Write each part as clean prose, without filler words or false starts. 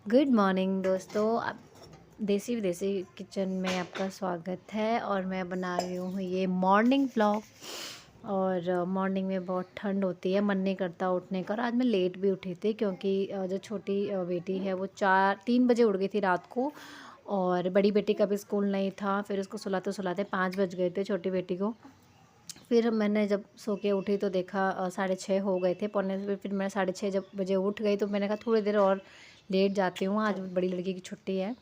Good morning दोस्तों। देसी विदेशी किचन में आपका स्वागत है और मैं बना रही हूँ ये मॉर्निंग व्लॉग। और मॉर्निंग में बहुत ठंड होती है, मन नहीं करता उठने का। और आज मैं लेट भी उठी थी क्योंकि जो छोटी बेटी है वो 3 बजे उठ गई थी रात को। और बड़ी बेटी का भी स्कूल नहीं था, फिर उसको सुलाते सुलाते 5 बज गए थे छोटी बेटी को। फिर मैंने जब सो के उठी तो देखा 6:30 हो गए थे, पौने। फिर मैं 6:30 जब बजे उठ गई तो मैंने कहा थोड़ी देर और लेट जाती हूँ, आज बड़ी लड़की की छुट्टी है।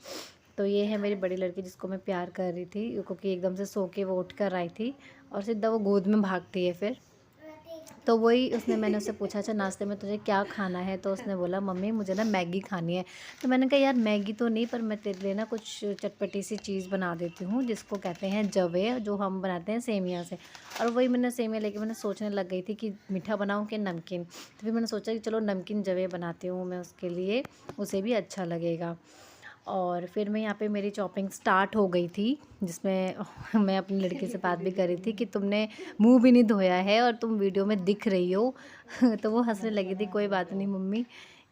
तो ये है मेरी बड़ी लड़की जिसको मैं प्यार कर रही थी, क्योंकि एकदम से सो के वो उठ कर आई थी और सीधा वो गोद में भागती है। फिर तो वही मैंने उससे पूछा, अच्छा नाश्ते में तुझे क्या खाना है? तो उसने बोला मम्मी मुझे ना मैगी खानी है। तो मैंने कहा यार मैगी तो नहीं, पर मैं तेरे लिए ना कुछ चटपटी सी चीज़ बना देती हूँ जिसको कहते हैं जवे, जो हम बनाते हैं सेमिया से। और वही मैंने सेमिया लेके मैंने सोचने लग गई थी कि मीठा बनाऊँ कि नमकीन। तो फिर मैंने सोचा कि चलो नमकीन जवे बनाती हूँ मैं उसके लिए, उसे भी अच्छा लगेगा। और फिर मैं यहाँ पे मेरी चॉपिंग स्टार्ट हो गई थी, जिसमें मैं अपनी लड़की से बात भी कर रही थी कि तुमने मुंह भी नहीं धोया है और तुम वीडियो में दिख रही हो। तो वो हंसने लगी थी, कोई बात नहीं मम्मी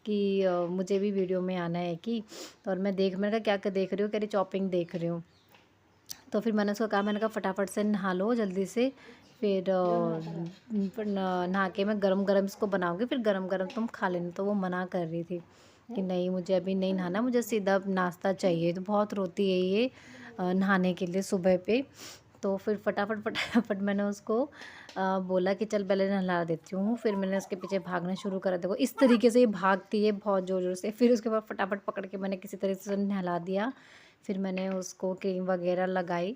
कि मुझे भी वीडियो में आना है कि। और मैंने कहा क्या क्या देख रही हो? कह रही चॉपिंग देख रही हूँ। तो फिर मैंने उसको कहा, मैंने कहा फटाफट से नहा लो जल्दी से, फिर नहा के मैं गरम गरम इसको बनाऊँगी, फिर गरम गरम तुम खा लेना। तो वो मना कर रही थी कि नहीं मुझे अभी नहीं नहाना, मुझे सीधा नाश्ता चाहिए। तो बहुत रोती है ये नहाने के लिए सुबह पे। तो फिर फटाफट फटाफट मैंने उसको बोला कि चल पहले नहला देती हूँ। फिर मैंने उसके पीछे भागना शुरू करा, देखो इस तरीके से ये भागती है बहुत ज़ोर ज़ोर से। फिर उसके बाद फटाफट पकड़ के मैंने किसी तरह से नहला दिया। फिर मैंने उसको क्रीम वगैरह लगाई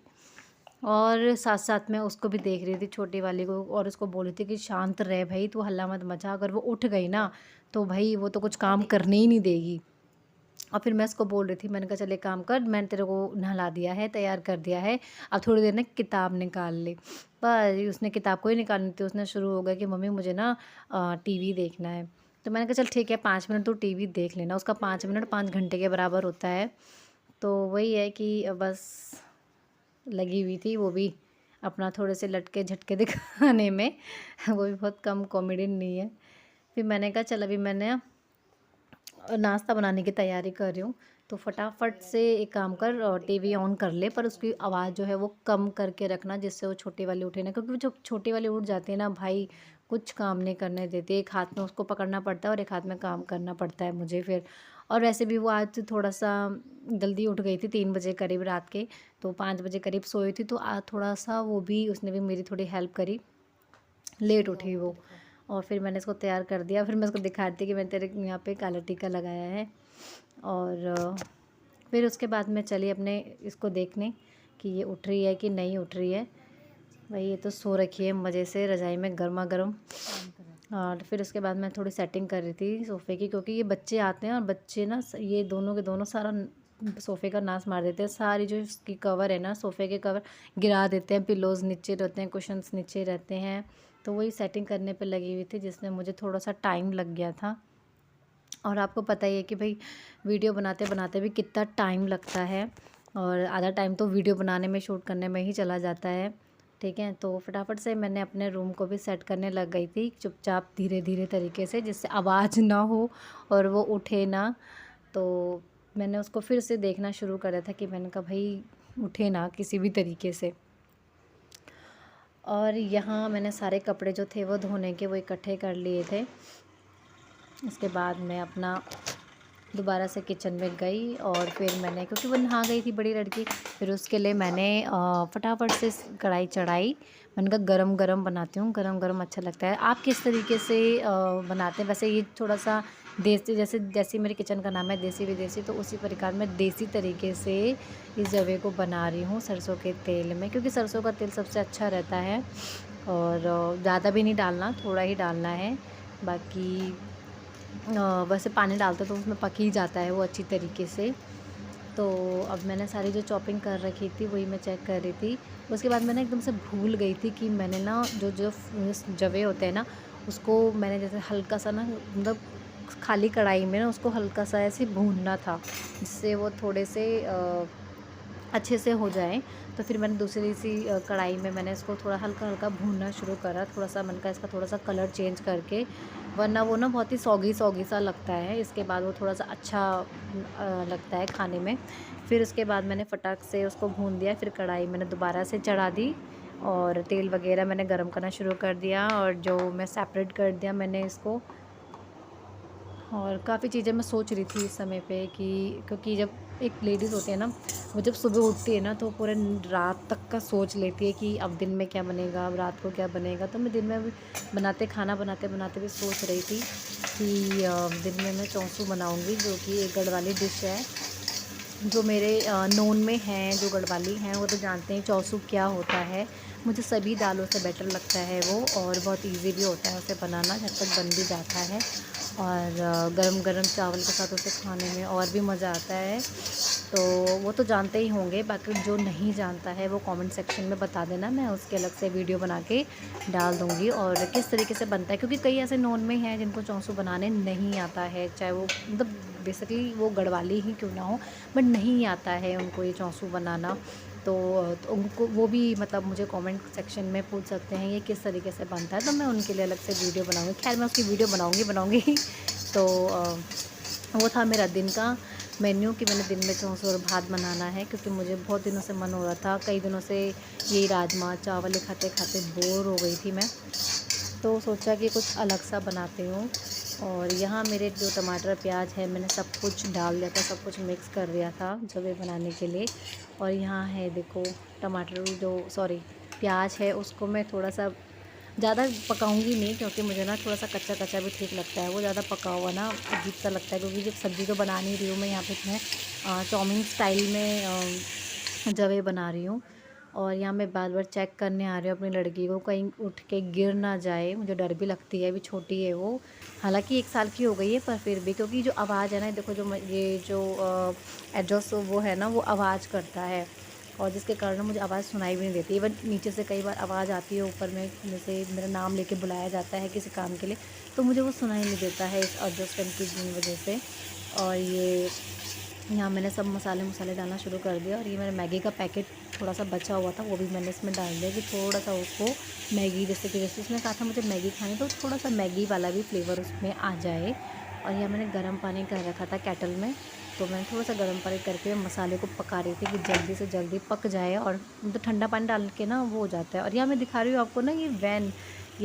और साथ साथ में उसको भी देख रही थी छोटी वाली को, और उसको बोल रही थी कि शांत रह भाई, तू हल्ला मत मचा। अगर वो उठ गई ना तो भाई वो तो कुछ काम करने ही नहीं देगी। और फिर मैं उसको बोल रही थी, मैंने कहा चल एक काम कर, मैंने तेरे को नहला दिया है, तैयार कर दिया है, अब थोड़ी देर ना किताब निकाल ले। पर उसने किताब को ही निकालनी थी, उसने शुरू हो गया कि मम्मी मुझे ना टीवी देखना है। तो मैंने कहा चल ठीक है 5 मिनट तो टीवी देख लेना। उसका 5 मिनट 5 घंटे के बराबर होता है। तो वही है कि बस लगी हुई थी वो भी अपना थोड़े से लटके झटके दिखाने में। वो भी बहुत कम कॉमेडी नहीं है। फिर मैंने कहा चल अभी मैंने नाश्ता बनाने की तैयारी कर रही हूँ, तो फटाफट से एक काम कर टीवी ऑन कर ले, पर उसकी आवाज़ जो है वो कम करके रखना, जिससे वो छोटी वाली उठे ना। क्योंकि वो जो छोटी वाली उठ जाती है ना भाई, कुछ काम नहीं करने देती। एक हाथ में उसको पकड़ना पड़ता है और एक हाथ में काम करना पड़ता है मुझे फिर। और वैसे भी वो आज थोड़ा सा जल्दी उठ गई थी, 3 बजे करीब रात के। तो 5 बजे करीब सोई थी, तो आज थोड़ा सा वो भी, उसने भी मेरी थोड़ी हेल्प करी, लेट उठी वो। और फिर मैंने इसको तैयार कर दिया। फिर मैं उसको दिखा रही थी कि मैंने तेरे यहाँ पे काला टीका लगाया है। और फिर उसके बाद मैं चली अपने इसको देखने कि ये उठ रही है कि नहीं उठ रही है। भाई ये तो सो रखी है मज़े से रज़ाई में गर्मा गर्म। और फिर उसके बाद मैं थोड़ी सेटिंग कर रही थी सोफ़े की, क्योंकि ये बच्चे आते हैं और बच्चे ना ये दोनों के दोनों सारा सोफ़े का नाश मार देते हैं। सारी जो इसकी कवर है ना, सोफ़े के कवर गिरा देते हैं, पिलोज़ नीचे रहते हैं, कुशन्स नीचे रहते हैं। तो वही सेटिंग करने पे लगी हुई थी, जिसमें मुझे थोड़ा सा टाइम लग गया था। और आपको पता ही है कि भाई वीडियो बनाते बनाते भी कितना टाइम लगता है, और आधा टाइम तो वीडियो बनाने में, शूट करने में ही चला जाता है। ठीक है, तो फटाफट से मैंने अपने रूम को भी सेट करने लग गई थी, चुपचाप धीरे धीरे तरीके से, जिससे आवाज़ ना हो और वो उठे ना। तो मैंने उसको फिर से देखना शुरू करा था कि मैंने कहा भाई उठे ना किसी भी तरीके से। और यहाँ मैंने सारे कपड़े जो थे वो धोने के वो इकट्ठे कर लिए थे। उसके बाद मैं अपना दोबारा से किचन में गई, और फिर मैंने, क्योंकि वो नहा गई थी बड़ी लड़की, फिर उसके लिए मैंने फटाफट से कढ़ाई चढ़ाई। मैंने कहा गरम गरम बनाती हूँ, गरम गरम अच्छा लगता है। आप किस तरीके से बनाते हैं? वैसे ये थोड़ा सा देसी, जैसे मेरे किचन का नाम है देसी विदेशी, तो उसी प्रकार मैं देसी तरीके से इस जवे को बना रही हूँ सरसों के तेल में, क्योंकि सरसों का तेल सबसे अच्छा रहता है। और ज़्यादा भी नहीं डालना, थोड़ा ही डालना है। बाकी वैसे पानी डालते तो उसमें पक ही जाता है वो अच्छी तरीके से। तो अब मैंने सारी जो चॉपिंग कर रखी थी वही मैं चेक कर रही थी। उसके बाद मैंने एकदम से भूल गई थी कि मैंने ना जो जो जवे होते हैं ना, उसको मैंने जैसे हल्का सा ना, मतलब खाली कढ़ाई में ना उसको हल्का सा ऐसे भूनना था, जिससे वो थोड़े से अच्छे से हो जाए। तो फिर मैंने दूसरी सी कढ़ाई में मैंने इसको थोड़ा हल्का हल्का भूनना शुरू करा। थोड़ा सा मैंने कहा इसका थोड़ा सा कलर चेंज करके, वरना वो ना बहुत ही सौगी सौगी सा लगता है। इसके बाद वो थोड़ा सा अच्छा लगता है खाने में। फिर उसके बाद मैंने फटाक से उसको भून दिया। फिर कढ़ाई मैंने दोबारा से चढ़ा दी और तेल वगैरह मैंने गरम करना शुरू कर दिया, और जो मैं सेपरेट कर दिया मैंने इसको। और काफ़ी चीज़ें मैं सोच रही थी इस समय पे कि क्योंकि जब एक लेडीज़ होती है ना, वो जब सुबह उठती है ना तो पूरे रात तक का सोच लेती है कि अब दिन में क्या बनेगा, अब रात को क्या बनेगा। तो मैं दिन में भी खाना बनाते बनाते भी सोच रही थी कि दिन में मैं चौंसू बनाऊंगी, जो कि एक गढ़वाली डिश है। जो मेरे नोन में हैं, जो गढ़वाली हैं, वो तो जानते हैं चौसू क्या होता है। मुझे सभी दालों से बेटर लगता है वो, और बहुत इजी भी होता है उसे बनाना, झटपट बन भी जाता है। और गरम गरम चावल के साथ उसे खाने में और भी मज़ा आता है। तो वो तो जानते ही होंगे, बाकी जो नहीं जानता है वो कमेंट सेक्शन में बता देना, मैं उसके अलग से वीडियो बना के डाल दूँगी। और किस तरीके से बनता है, क्योंकि कई ऐसे नॉन में हैं जिनको चौंसू बनाने नहीं आता है, चाहे वो मतलब बेसिकली वो गढ़वाली ही क्यों ना हो, बट नहीं आता है उनको ये चौंसू बनाना। तो उनको वो भी मतलब मुझे कमेंट सेक्शन में पूछ सकते हैं ये किस तरीके से बनता है, तो मैं उनके लिए अलग से वीडियो बनाऊँगी। खैर मैं उसकी वीडियो बनाऊँगी। तो वो था मेरा दिन का मेन्यू कि मैंने दिन में चौंसू और भात बनाना है, क्योंकि मुझे बहुत दिनों से मन हो रहा था। कई दिनों से यही राजमा चावल खाते खाते बोर हो गई थी मैं, तो सोचा कि कुछ अलग सा बनाती हूँ। और यहाँ मेरे जो टमाटर प्याज है मैंने सब कुछ डाल दिया था, सब कुछ मिक्स कर दिया था जवे बनाने के लिए। और यहाँ है देखो टमाटर जो सॉरी प्याज है, उसको मैं थोड़ा सा ज़्यादा पकाऊंगी नहीं, क्योंकि मुझे ना थोड़ा सा कच्चा कच्चा भी ठीक लगता है। वो ज़्यादा पका हुआ ना अजीब सा लगता है, क्योंकि जब सब्ज़ी तो बना नहीं रही हूँ मैं, यहाँ पे मैं चाउमीन स्टाइल में जवे बना रही हूँ। और यहाँ मैं बार बार चेक करने आ रही हूँ अपनी लड़की को, कहीं उठ के गिर ना जाए। मुझे डर भी लगती है, अभी छोटी है वो, हालांकि 1 साल की हो गई है, पर फिर भी क्योंकि जो आवाज़ है ना, देखो जो ये जो एड्रेस वो है ना, वो आवाज़ करता है, और जिसके कारण मुझे आवाज़ सुनाई भी नहीं देती। इवन नीचे से कई बार आवाज़ आती है ऊपर में, जैसे मेरा नाम लेके बुलाया जाता है किसी काम के लिए, तो मुझे वो सुनाई नहीं देता है इस एडजस्टमेंट की वजह से। और ये यहाँ मैंने सब मसाले मसाले डालना शुरू कर दिया। और ये मेरा मैगी का पैकेट थोड़ा सा बचा हुआ था, वो भी मैंने इसमें डाल दिया कि थोड़ा सा उसको मैगी, जैसे उसने कहा था मुझे मैगी खानी, तो थोड़ा सा मैगी वाला भी फ्लेवर उसमें आ जाए। और यहाँ मैंने गर्म पानी कर रखा था केटल में, तो मैंने थोड़ा सा गर्म पानी करके मसाले को पका रही थी कि जल्दी से जल्दी पक जाए। और तो ठंडा पानी डाल के ना वो हो जाता है। और यहाँ मैं दिखा रही हूँ आपको ना ये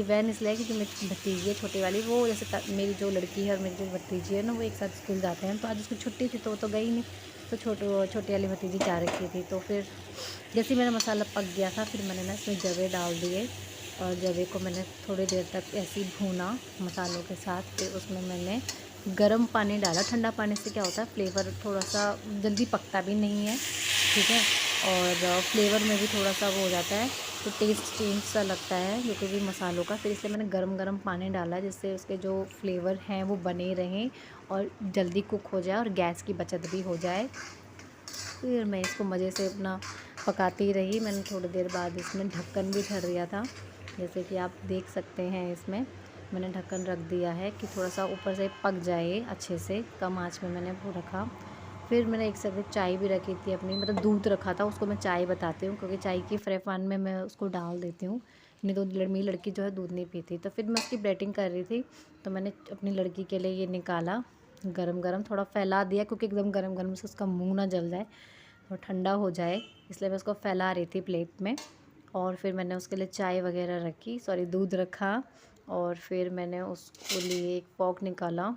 वैन इसलिए है कि जो मेरी भतीजी है छोटी वाली, वो जैसे मेरी जो लड़की है और मेरी जो भतीजी है ना, वो एक साथ स्कूल जाते हैं। तो आज उसकी छुट्टी थी तो वो तो गई नहीं, तो छोटी वाली भतीजी जा रखी थी। तो फिर जैसे ही मेरा मसाला पक गया था, फिर मैंने ना इसमें जवे डाल दिए, और जवे को मैंने थोड़ी देर तक ऐसे ही भूना मसालों के साथ। फिर उसमें मैंने गर्म पानी डाला। ठंडा पानी से क्या होता है, फ्लेवर थोड़ा सा जल्दी पकता भी नहीं है, ठीक है, और फ्लेवर में भी थोड़ा सा वो हो जाता है, तो टेस्ट चेंज सा लगता है क्योंकि भी मसालों का। फिर इसलिए मैंने गरम गरम पानी डाला, जिससे उसके जो फ्लेवर हैं वो बने रहें और जल्दी कुक हो जाए और गैस की बचत भी हो जाए। फिर मैं इसको मज़े से अपना पकाती रही। मैंने थोड़ी देर बाद इसमें ढक्कन भी धर दिया था, जैसे कि आप देख सकते हैं। इसमें मैंने ढक्कन रख दिया है कि थोड़ा सा ऊपर से पक जाए अच्छे से, कम आंच में मैंने वो रखा। फिर मैंने एक साइड चाय भी रखी थी अपनी, मतलब दूध रखा था, उसको मैं चाय बताती हूँ, क्योंकि चाय की फ्रेफान में मैं उसको डाल देती हूँ, नहीं तो मेरी लड़की जो है दूध नहीं पीती। तो फिर मैं उसकी ब्रेटिंग कर रही थी, तो मैंने अपनी लड़की के लिए ये निकाला गरम गरम, थोड़ा फैला दिया क्योंकि एकदम गरम गरम से उसका मुंह ना जल जाए और ठंडा हो जाए, इसलिए मैं उसको फैला रही थी प्लेट में। और फिर मैंने उसके लिए चाय वगैरह रखी, सॉरी दूध रखा। और फिर मैंने उसको लिए एक फॉक निकाला,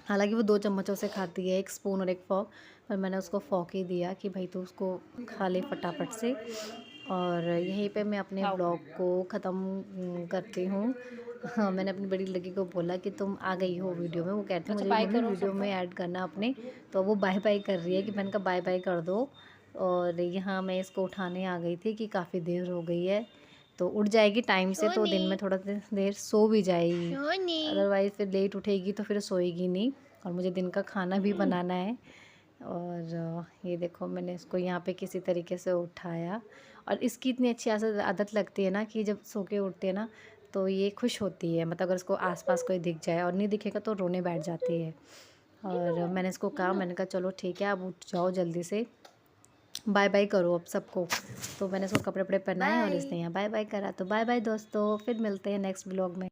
हालांकि वो 2 चम्मचों से खाती है, 1 स्पून और 1 फॉक, पर मैंने उसको फॉक ही दिया कि भाई तो उसको खा ले फटाफट से। और यहीं पे मैं अपने ब्लॉग को ख़त्म करती हूँ। हाँ, मैंने अपनी बड़ी लड़की को बोला कि तुम आ गई हो वीडियो में, वो कहती है मुझे मम्मी वीडियो में ऐड करना अपने, तो वो बाय बाय कर रही है कि मैंने कहा बाय बाय कर दो। और यहाँ मैं इसको उठाने आ गई थी कि काफ़ी देर हो गई है, तो उठ जाएगी टाइम से तो दिन में थोड़ा देर सो भी जाएगी, अदरवाइज़ फिर लेट उठेगी तो फिर सोएगी नहीं। और मुझे दिन का खाना भी बनाना है। और ये देखो मैंने इसको यहाँ पे किसी तरीके से उठाया, और इसकी इतनी अच्छी आदत लगती है ना कि जब सो के उठती है ना, तो ये खुश होती है, मतलब अगर इसको आसपास कोई दिख जाए और नहीं दिखेगा तो रोने बैठ जाती है। और मैंने इसको कहा, मैंने कहा चलो ठीक है अब उठ जाओ जल्दी से। बाय बाय करो अब सबको। तो मैंने इसको कपड़े वपड़े पहनाए और बाय। इसने यहाँ बाय बाय करा। तो बाय बाय दोस्तों, फिर मिलते हैं नेक्स्ट ब्लॉग में।